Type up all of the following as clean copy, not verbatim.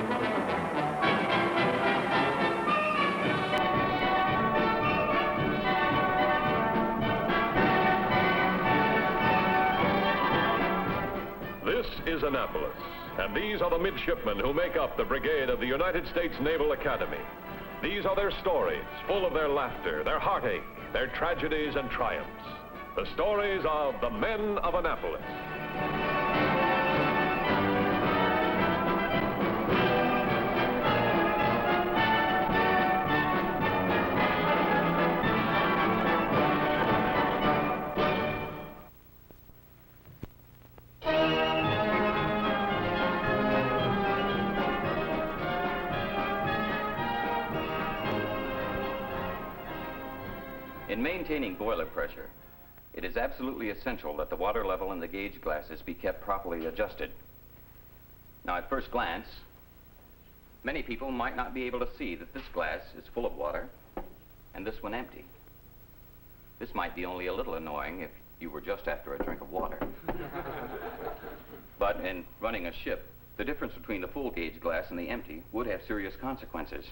This is Annapolis, and these are the midshipmen who make up the brigade of the United States Naval Academy. These are their stories, full of their laughter, their heartache, their tragedies and triumphs. The stories of the men of Annapolis. In maintaining boiler pressure, it is absolutely essential that the water level in the gauge glasses be kept properly adjusted. Now, at first glance, many people might not be able to see that this glass is full of water and this one empty. This might be only a little annoying if you were just after a drink of water. But in running a ship, the difference between the full gauge glass and the empty would have serious consequences.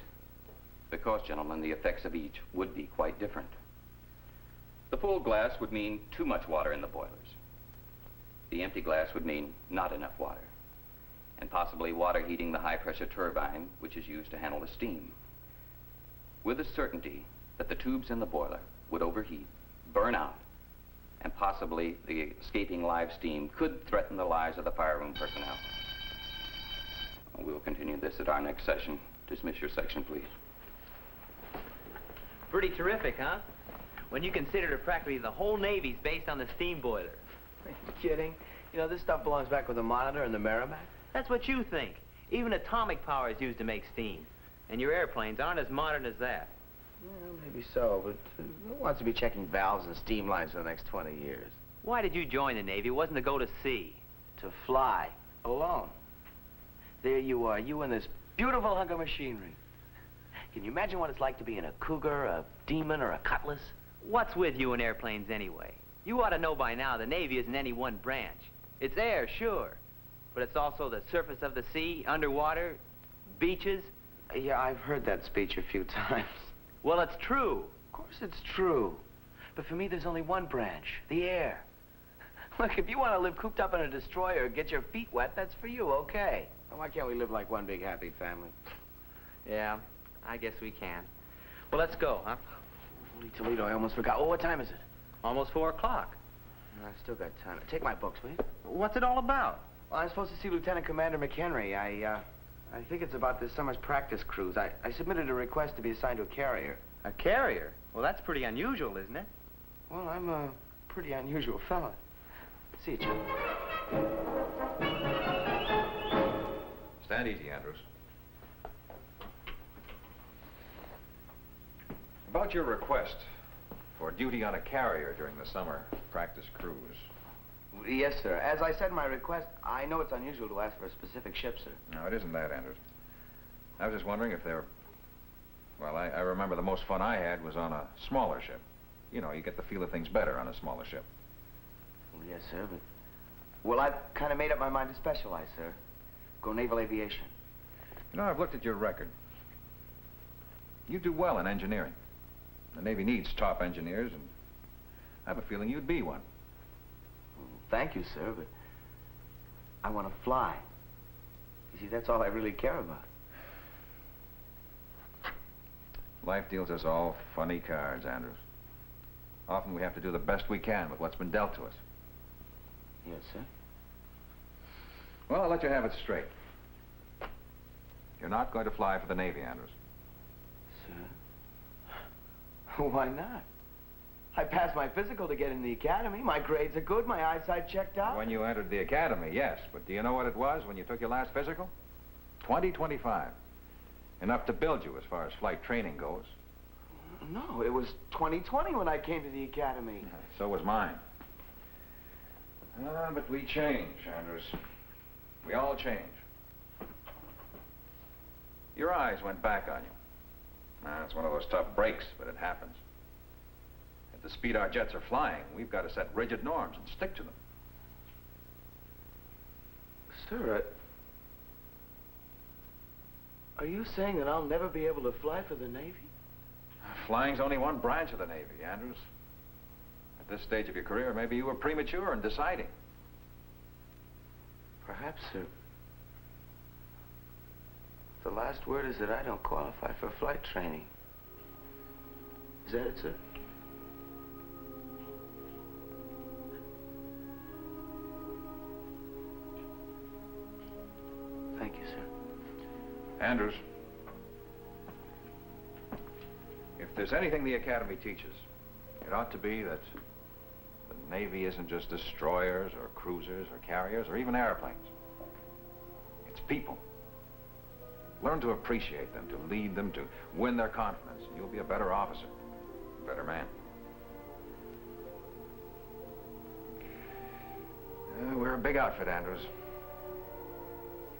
Because, gentlemen, the effects of each would be quite different. The full glass would mean too much water in the boilers. The empty glass would mean not enough water, and possibly water heating the high-pressure turbine, which is used to handle the steam. With the certainty that the tubes in the boiler would overheat, burn out, and possibly the escaping live steam could threaten the lives of the fire room personnel. We'll continue this at our next session. Dismiss your section, please. Pretty terrific, huh? When you consider that practically the whole Navy's based on the steam boiler. Are you kidding? You know, this stuff belongs back with the Monitor and the Merrimack. That's what you think. Even atomic power is used to make steam. And your airplanes aren't as modern as that. Well, maybe so, but who wants to be checking valves and steam lines for the next 20 years? Why did you join the Navy? It wasn't to go to sea. To fly, alone. There you are, you and this beautiful hunk of machinery. Can you imagine what it's like to be in a Cougar, a Demon, or a Cutlass? What's with you and airplanes anyway? You ought to know by now the Navy isn't any one branch. It's air, sure. But it's also the surface of the sea, underwater, beaches. Yeah, I've heard that speech a few times. Well, it's true. Of course it's true. But for me, there's only one branch, the air. Look, if you want to live cooped up in a destroyer and get your feet wet, that's for you, okay. Well, why can't we live like one big happy family? Yeah, I guess we can. Well, let's go, huh? Holy Toledo, I almost forgot. Oh, what time is it? Almost 4 o'clock. I've still got time. Take my books, will you? What's it all about? Well, I'm supposed to see Lieutenant Commander McHenry. I think it's about this summer's practice cruise. I submitted a request to be assigned to a carrier. A carrier? Well, that's pretty unusual, isn't it? Well, I'm a pretty unusual fella. See you, Chip. Stand easy, Andrews. About your request for duty on a carrier during the summer practice cruise. Yes, sir. As I said in my request, I know it's unusual to ask for a specific ship, sir. No, it isn't that, Andrews. I was just wondering if there... Well, I remember the most fun I had was on a smaller ship. You know, you get the feel of things better on a smaller ship. Well, yes, sir, but... Well, I've kind of made up my mind to specialize, sir. Go naval aviation. You know, I've looked at your record. You do well in engineering. The Navy needs top engineers, and I have a feeling you'd be one. Well, thank you, sir, but I want to fly. You see, that's all I really care about. Life deals us all funny cards, Andrews. Often we have to do the best we can with what's been dealt to us. Yes, sir. Well, I'll let you have it straight. You're not going to fly for the Navy, Andrews. Sir? Why not? I passed my physical to get in the academy. My grades are good. My eyesight checked out. When you entered the academy, yes. But do you know what it was when you took your last physical? 20-25. Enough to build you as far as flight training goes. No, it was 20-20 when I came to the academy. So was mine. But we change, Andrews. We all change. Your eyes went back on you. It's one of those tough breaks, but it happens. At the speed our jets are flying, we've got to set rigid norms and stick to them. Sir, Are you saying that I'll never be able to fly for the Navy? Flying's only one branch of the Navy, Andrews. At this stage of your career, maybe you were premature in deciding. Perhaps, sir. The last word is that I don't qualify for flight training. Is that it, sir? Thank you, sir. Andrews, if there's anything the Academy teaches, it ought to be that the Navy isn't just destroyers or cruisers or carriers or even airplanes. It's people. Learn to appreciate them, to lead them, to win their confidence. You'll be a better officer, a better man. We're a big outfit, Andrews.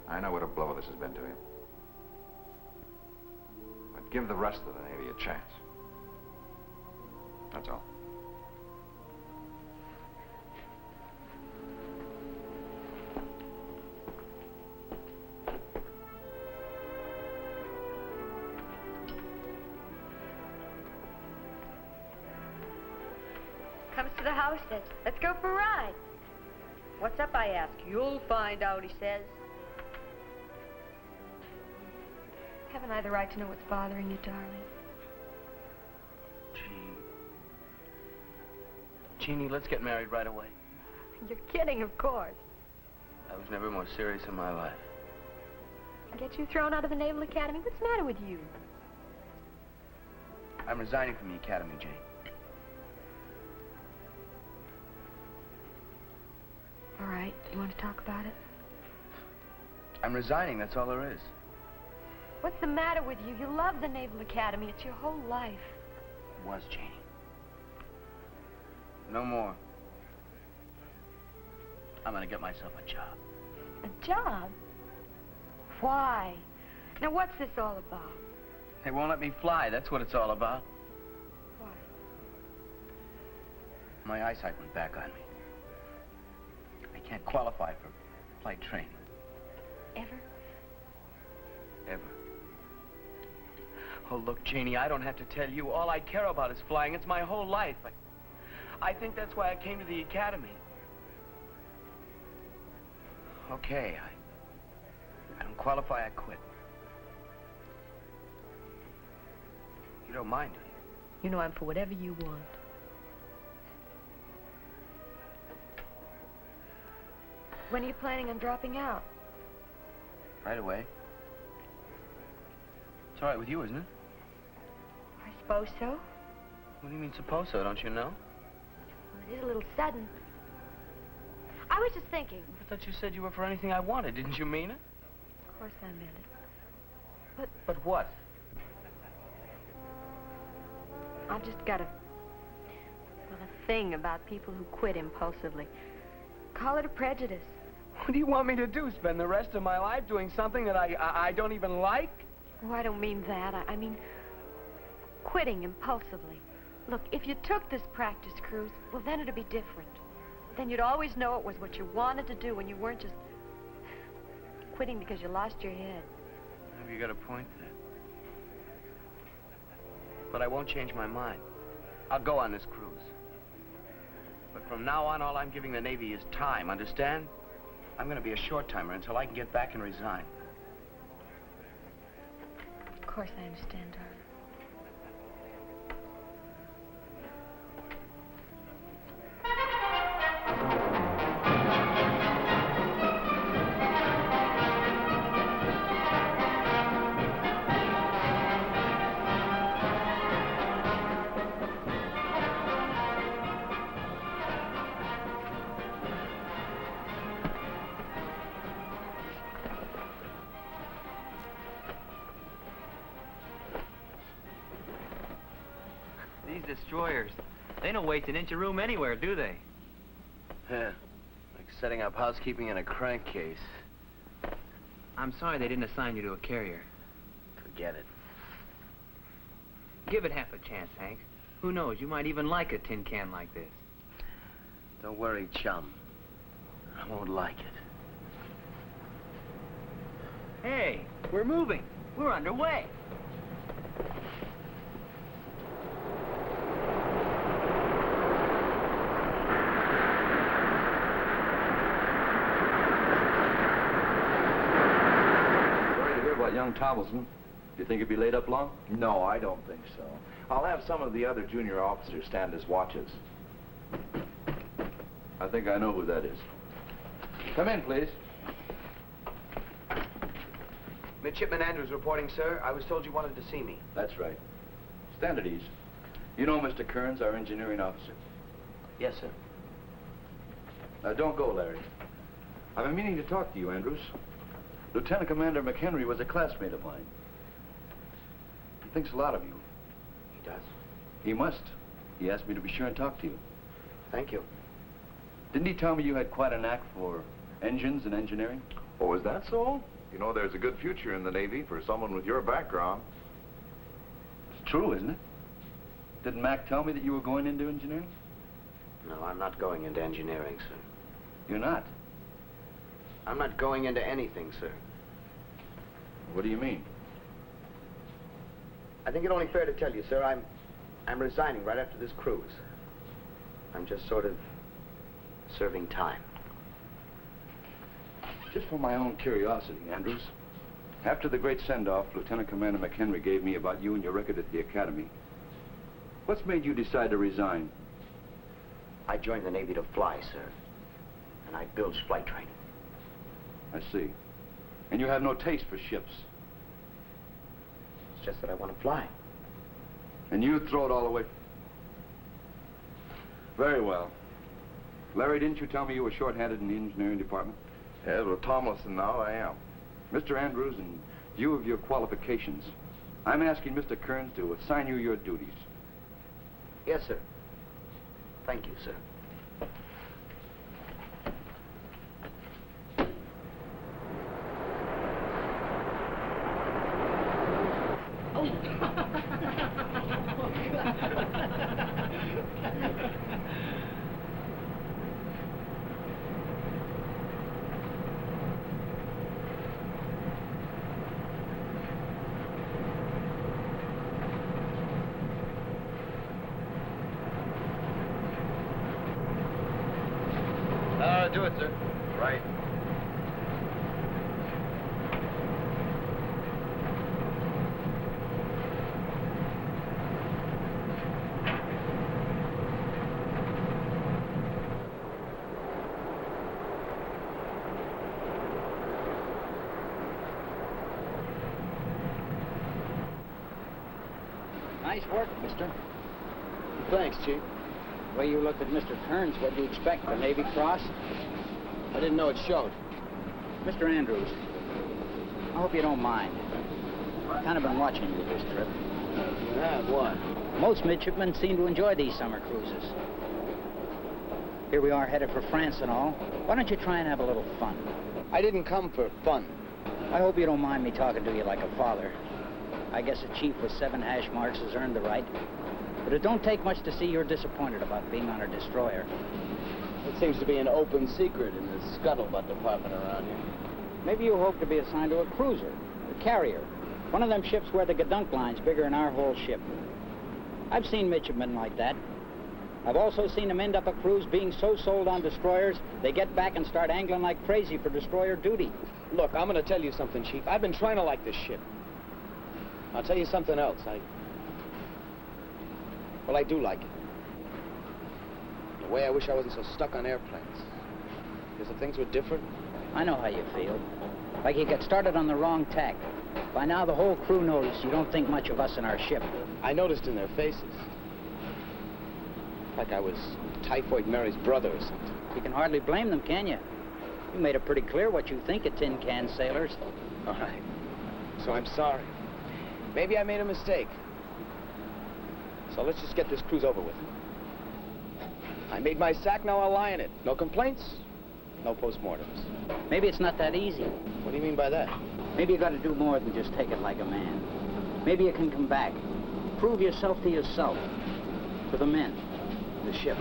I know what a blow this has been to you. But give the rest of the Navy a chance. That's all. Comes to the house, says, let's go for a ride. What's up, I ask. You'll find out, he says. Haven't I the right to know what's bothering you, darling? Jeannie, let's get married right away. You're kidding, of course. I was never more serious in my life. Get you thrown out of the Naval Academy? What's the matter with you? I'm resigning from the Academy, Jane. All right, you want to talk about it? I'm resigning, that's all there is. What's the matter with you? You love the Naval Academy. It's your whole life. It was, Janie. No more. I'm gonna get myself a job. A job? Why? Now, what's this all about? They won't let me fly, that's what it's all about. Why? My eyesight went back on me. I can't qualify for flight training. Ever? Ever. Oh, look, Janie, I don't have to tell you. All I care about is flying. It's my whole life. I think that's why I came to the Academy. Okay, I don't qualify, I quit. You don't mind, do you? You know I'm for whatever you want. When are you planning on dropping out? Right away. It's all right with you, isn't it? I suppose so. What do you mean, suppose so? Don't you know? Well, it is a little sudden. I was just thinking. I thought you said you were for anything I wanted. Didn't you mean it? Of course I meant it. But what? I've just got a thing about people who quit impulsively. Call it a prejudice. What do you want me to do? Spend the rest of my life doing something that I don't even like? Oh, I don't mean that. I mean quitting impulsively. Look, if you took this practice cruise, well, then it'd be different. Then you'd always know it was what you wanted to do and you weren't just quitting because you lost your head. Maybe you got a point there. But I won't change my mind. I'll go on this cruise. But from now on, all I'm giving the Navy is time, understand? I'm going to be a short-timer until I can get back and resign. Of course I understand, darling. These destroyers, they don't waste an inch of room anywhere, do they? Yeah, like setting up housekeeping in a crankcase. I'm sorry they didn't assign you to a carrier. Forget it. Give it half a chance, Hank. Who knows, you might even like a tin can like this. Don't worry, chum. I won't like it. Hey, we're moving. We're underway. Sorry to hear about young Tomlinson. Do you think he'll be laid up long? No, I don't think so. I'll have some of the other junior officers stand as watches. I think I know who that is. Come in, please. Midshipman Andrews reporting, sir. I was told you wanted to see me. That's right. Stand at ease. You know Mr. Kearns, our engineering officer. Yes, sir. Now, don't go, Larry. I've been meaning to talk to you, Andrews. Lieutenant Commander McHenry was a classmate of mine. He thinks a lot of you. He does? He must. He asked me to be sure and talk to you. Thank you. Didn't he tell me you had quite a knack for engines and engineering? Oh, is that so? You know, there's a good future in the Navy for someone with your background. It's true, isn't it? Didn't Mac tell me that you were going into engineering? No, I'm not going into engineering, sir. You're not? I'm not going into anything, sir. What do you mean? I think it only fair to tell you, sir, I'm resigning right after this cruise. I'm just sort of serving time. Just for my own curiosity, Andrews. After the great send-off Lieutenant Commander McHenry gave me about you and your record at the Academy, what's made you decide to resign? I joined the Navy to fly, sir. And I bilged flight training. I see. And you have no taste for ships. It's just that I want to fly. And you throw it all away. Very well. Larry, didn't you tell me you were short-handed in the engineering department? Yes, with Tomlinson now, I am. Mr. Andrews, in view of your qualifications, I'm asking Mr. Kearns to assign you your duties. Yes, sir. Thank you, sir. Do it, sir. Right. Nice work, mister. Thanks, Chief. The way you looked at Mr. Kearns, what do you expect, the Navy Cross? I didn't know it showed. Mr. Andrews, I hope you don't mind. I've kind of been watching you this trip. You have what? Most midshipmen seem to enjoy these summer cruises. Here we are headed for France and all. Why don't you try and have a little fun? I didn't come for fun. I hope you don't mind me talking to you like a father. I guess a chief with 7 hash marks has earned the right. But it don't take much to see you're disappointed about being on a destroyer. It seems to be an open secret in the scuttlebutt department around here. Maybe you hope to be assigned to a cruiser, a carrier. One of them ships where the gadunk line's bigger than our whole ship. I've seen midshipmen like that. I've also seen them end up a cruise being so sold on destroyers, they get back and start angling like crazy for destroyer duty. Look, I'm going to tell you something, Chief. I've been trying to like this ship. I'll tell you something else. Well, I do like it. In a way, I wish I wasn't so stuck on airplanes. Because if things were different... I know how you feel. Like you get started on the wrong tack. By now, the whole crew knows you don't think much of us in our ship. I noticed in their faces. Like I was Typhoid Mary's brother or something. You can hardly blame them, can you? You made it pretty clear what you think of tin can sailors. All right. So I'm sorry. Maybe I made a mistake. So let's just get this cruise over with. I made my sack, now I'll lie in it. No complaints, no postmortems. Maybe it's not that easy. What do you mean by that? Maybe you got to do more than just take it like a man. Maybe you can come back. Prove yourself to yourself. To the men. The ship.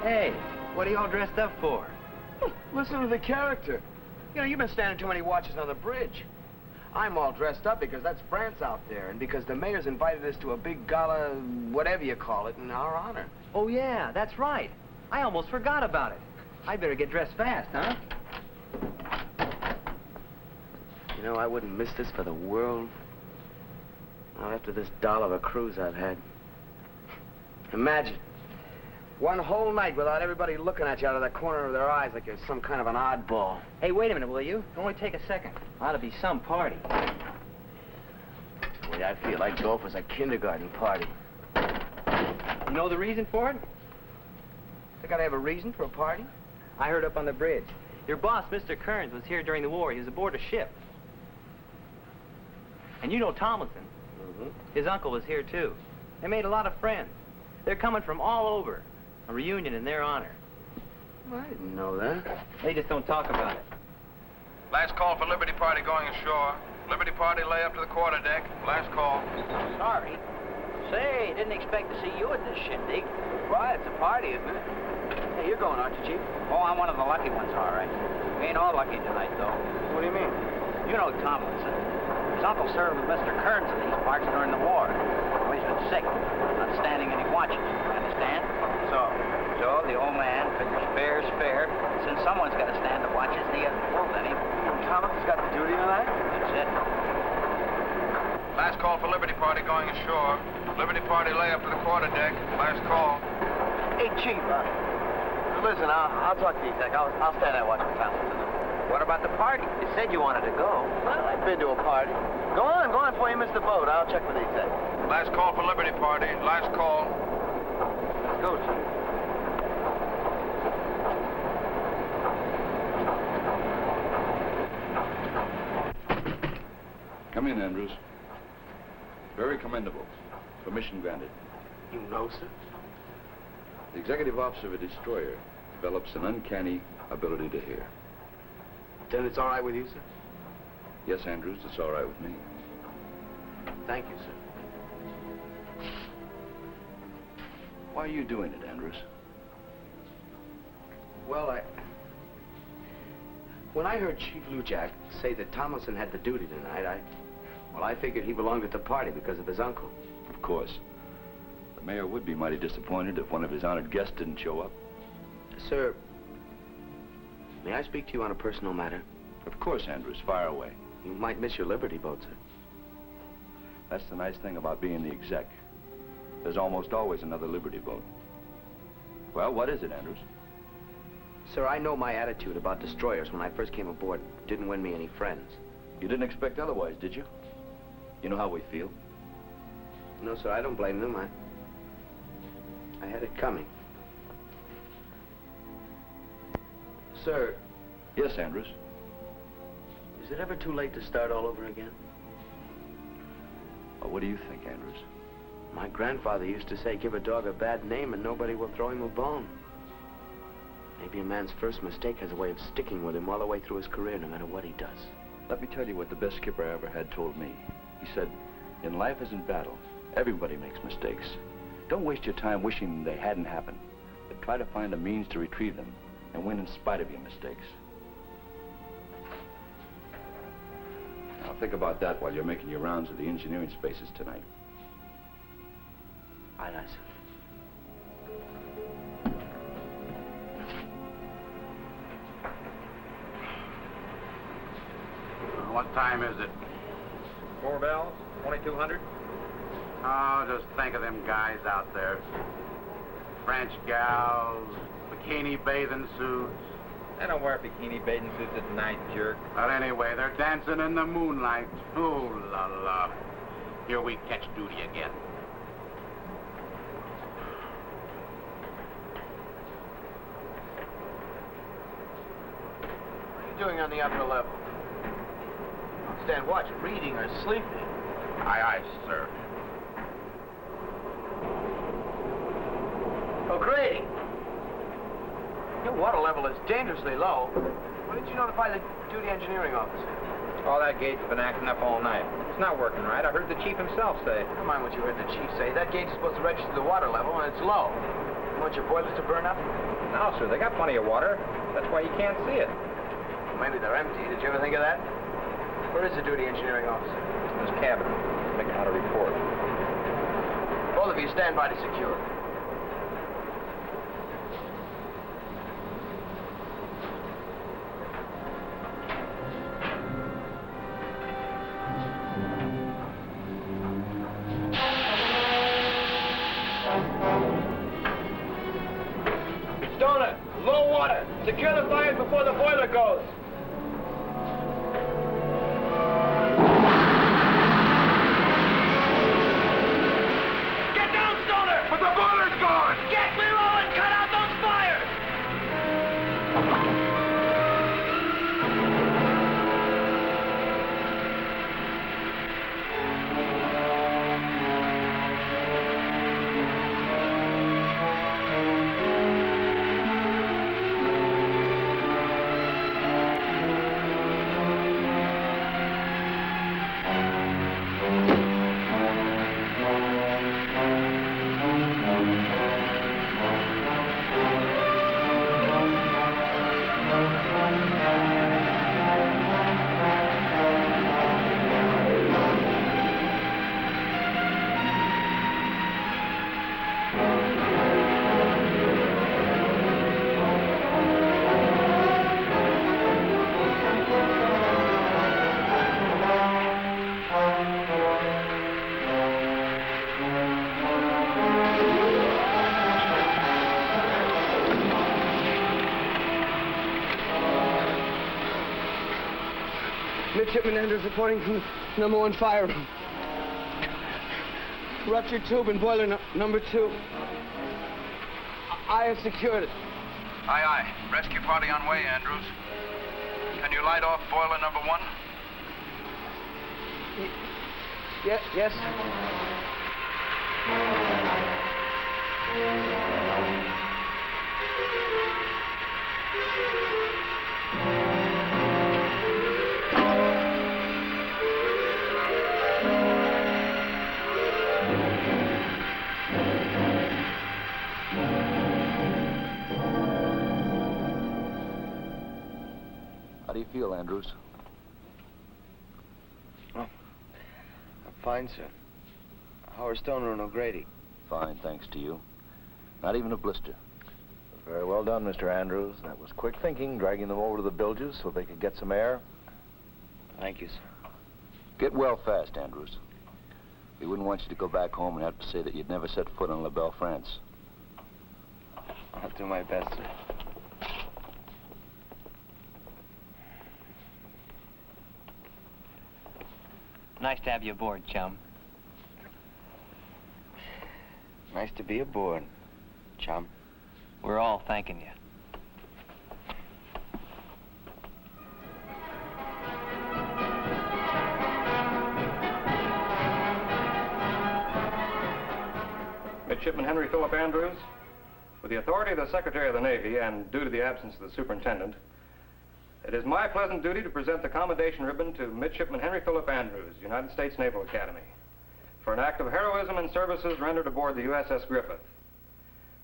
Hey, what are you all dressed up for? Listen to the character. You know, you've been standing too many watches on the bridge. I'm all dressed up because that's France out there, and because the mayor's invited us to a big gala, whatever you call it, in our honor. Oh, yeah, that's right. I almost forgot about it. I better get dressed fast, huh? You know, I wouldn't miss this for the world. Not after this doll of a cruise I've had. Imagine. One whole night without everybody looking at you out of the corner of their eyes like you're some kind of an oddball. Hey, wait a minute, will you? It'll only take a second. Ought to be some party. Boy, I feel like golf was a kindergarten party. You know the reason for it? They gotta have a reason for a party? I heard up on the bridge. Your boss, Mr. Kearns, was here during the war. He was aboard a ship. And you know Tomlinson. Mm-hmm. His uncle was here, too. They made a lot of friends. They're coming from all over. A reunion in their honor. Well, I didn't know that. They just don't talk about it. Last call for Liberty Party going ashore. Liberty Party lay up to the quarterdeck. Last call. Sorry. Say, didn't expect to see you at this shindig. Why, it's a party, isn't it? Hey, you're going, aren't you, Chief? Oh, I'm one of the lucky ones, all right. We ain't all lucky tonight, though. What do you mean? You know Tomlinson. His uncle served with Mr. Kearns in these parts during the war. Oh, he's been sick, not standing any watches. You understand? So the old man figures fair's fair. Since someone's got to stand the watches, he hasn't pulled any. Thomas's got the duty tonight? That's it. Last call for Liberty Party going ashore. Liberty Party lay up to the quarterdeck. Last call. Hey, Chief, listen, I'll talk to the exec. I'll stand that watch for Tomlinson. What about the party? You said you wanted to go. Well, I've been to a party. Go on before you miss the boat. I'll check with the exec. Last call for Liberty Party. Last call. Let's go, Chief. Come in, Andrews. Very commendable. Permission granted. You know, sir? The executive officer of a destroyer develops an uncanny ability to hear. Then it's all right with you, sir? Yes, Andrews, it's all right with me. Thank you, sir. Why are you doing it, Andrews? Well, when I heard Chief Lujack say that Tomlinson had the duty tonight, I figured he belonged at the party because of his uncle. Of course. The mayor would be mighty disappointed if one of his honored guests didn't show up. Sir, may I speak to you on a personal matter? Of course, Andrews, fire away. You might miss your Liberty boat, sir. That's the nice thing about being the exec. There's almost always another Liberty boat. Well, what is it, Andrews? Sir, I know my attitude about destroyers when I first came aboard didn't win me any friends. You didn't expect otherwise, did you? You know how we feel. No, sir, I don't blame them. I had it coming. Sir. Yes, Andrews. Is it ever too late to start all over again? Well, what do you think, Andrews? My grandfather used to say, give a dog a bad name and nobody will throw him a bone. Maybe a man's first mistake has a way of sticking with him all the way through his career, no matter what he does. Let me tell you what the best skipper I ever had told me. He said, in life as in battle, everybody makes mistakes. Don't waste your time wishing they hadn't happened, but try to find a means to retrieve them and win in spite of your mistakes. Now, think about that while you're making your rounds of the engineering spaces tonight. Aye, aye, sir. What time is it? 4 bells, 2200. Oh, just think of them guys out there. French gals, bikini bathing suits. I don't wear bikini bathing suits at night, jerk. But anyway, they're dancing in the moonlight. Ooh la la. Here we catch duty again. What are you doing on the upper level? Stand watch, reading or sleeping. Aye, aye, sir. O'Grady! Your water level is dangerously low. Why didn't you notify the duty engineering officer? Oh, that gate's been acting up all night. It's not working right. I heard the chief himself say. Never mind what you heard the chief say. That gate's supposed to register the water level, and it's low. You want your boilers to burn up? No, sir, they got plenty of water. That's why you can't see it. Maybe they're empty. Did you ever think of that? Where is the duty engineering officer? In his cabin. He's making out a report. Both of you stand by to secure. Stoner, low water. Secure the fires before the boiler goes. Get down, Stoner! But the boiler's gone! Get below and cut out those fires! Midshipman Andrews reporting from the number 1 fire room. Ruptured tube in boiler number 2. I have secured it. Aye, aye. Rescue party on way, Andrews. Can you light off boiler number 1? Yes. How do you feel, Andrews? Oh, I'm fine, sir. How are Stoner and O'Grady? Fine, thanks to you. Not even a blister. Very well done, Mr. Andrews. That was quick thinking, dragging them over to the bilges so they could get some air. Thank you, sir. Get well fast, Andrews. We wouldn't want you to go back home and have to say that you'd never set foot on La Belle, France. I'll do my best, sir. Nice to have you aboard, chum. Nice to be aboard, chum. We're all thanking you. Midshipman Henry Philip Andrews, with the authority of the Secretary of the Navy and due to the absence of the Superintendent, it is my pleasant duty to present the commendation ribbon to Midshipman Henry Philip Andrews, United States Naval Academy, for an act of heroism and services rendered aboard the USS Griffith.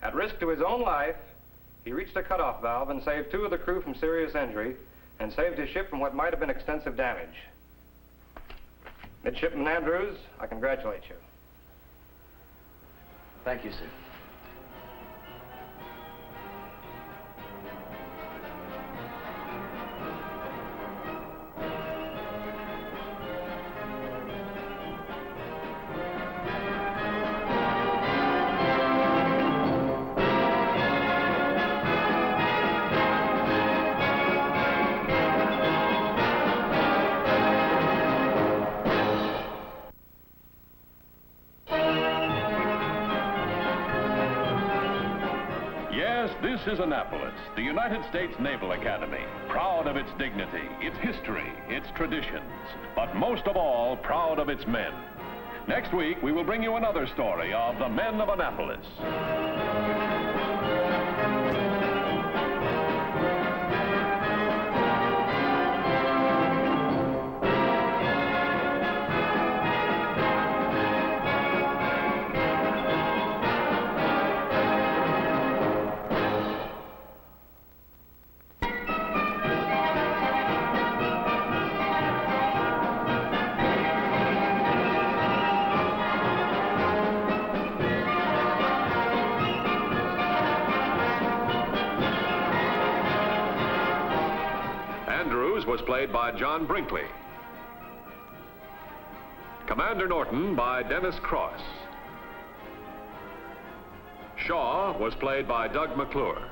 At risk to his own life, he reached a cutoff valve and saved 2 of the crew from serious injury and saved his ship from what might have been extensive damage. Midshipman Andrews, I congratulate you. Thank you, sir. This is Annapolis, the United States Naval Academy, proud of its dignity, its history, its traditions, but most of all, proud of its men. Next week, we will bring you another story of the men of Annapolis. was played by John Brinkley. Commander Norton by Dennis Cross. Shaw was played by Doug McClure.